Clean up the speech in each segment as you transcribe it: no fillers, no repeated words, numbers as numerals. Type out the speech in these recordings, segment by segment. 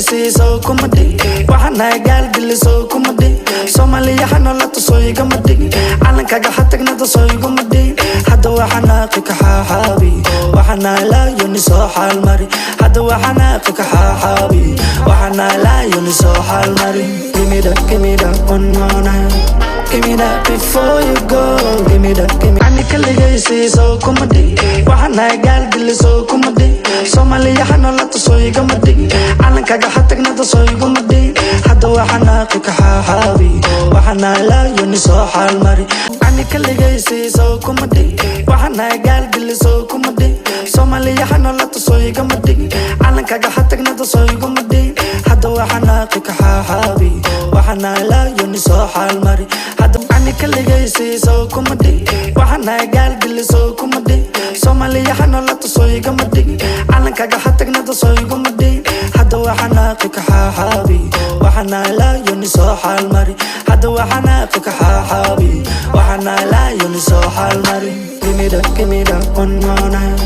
legaysi soo kuma dhig waxana gaal dil soo kuma dhig Soomaaliya xanolata soo igama dhig calankaga xatagnada soo igama dhig hadda waxana qika xaabi waxana la yuni soo xal mari hadda waxana qika xaabi waxana la yuni soo xal mari give me that one more night. Give me that before you go. Give me that, give me. Ani kaligaysi soo kuma dhig waxana gaal dil soo kuma dhig Soomaaliya xanolata soo igama dhig calankaga xatagnada soo igama dhig hadda waxana qika xaabi waxana la yuni soo xal mari ani kaligaysi soo kuma dhig waxana gaal dil soo kuma dhig Soomaaliya xanolata soo igama dhig calankaga xatagnada soo igama dhig hadda waxana qika xaabi waxana la yuni soo xal mari hadda ani kaligaysi soo kuma dhig waxana gaal dil soo kuma dhig Soomaaliya xanolata soo igama dhig calankaga xatagnada soo igama dhig hadda waxana qika xaabi waxana la yuni soo xal mari hadda waxana qika xaabi waxana la yuni soo xal mari give me that one more night.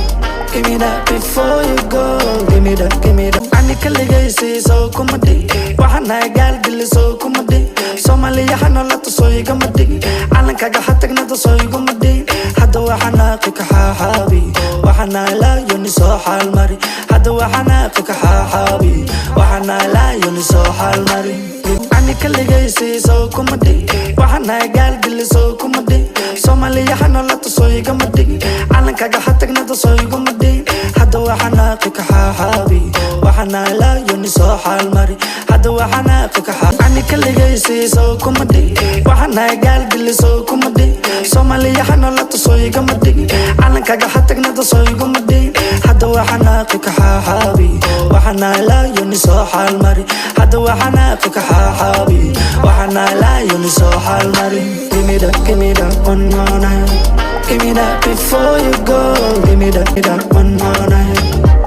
Give me that before you go. Give me that, give me that. Ani kaligaysi soo kuma dhig waxana gaal dil soo kuma dhig Soomaaliya xanolata soo igama dhig calankaga xatagnada soo igama dhig hadda waxana qika xaabi waxana la yuni soo xal mari hadda waxana qika xaabi waxana la yuni soo xal mari ani kaligaysi soo kuma dhig waxana gaal dil soo kuma dhig Soomaaliya xanolata soo igama dhig calankaga xatagnada soo igama dhig hadda waxana qika xaabi waxana la yuni soo xal mari hadda waxana qika ani kaligaysi soo kuma dhig waxana gaal dil soo kuma dhig Soomaaliya xanolata soo igama dhig calankaga xatagnada soo igama dhig hadda waxana qika xaabi waxana la yuni soo xal mari hadda waxana qika xaabi waxana la yuni soo xal mari give me that one more night. Give me that before you go. Give me that one more night.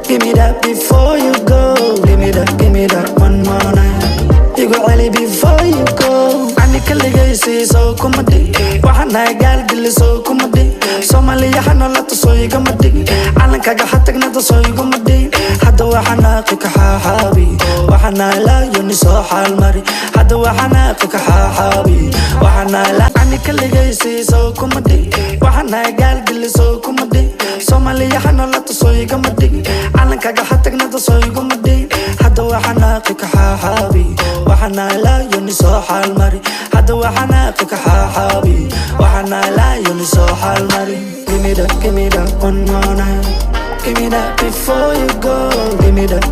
Give me that before you go. Give me that one more night. You go early before you go. Ani kaligaysi soo kuma dhig waxana gaal dil soo kuma dhig Soomaaliya xanolata soo igama dhig calankaga xatagnada soo igama dhig hadda waxana qika xaabi waxana la yuni soo xal mari hadda waxana qika xaabi waxana la ani kaligaysi soo kuma dhig waxana gaal dil soo kuma dhig Soomaaliya xanolata soo igama dhig calankaga xatagnada soo igama dhig hadda waxana qika xaabi waxana la yuni soo xal mari hadda waxana qika xaabi waxana la yuni soo xal mari give me that one more night. Give me that before you go. Give me that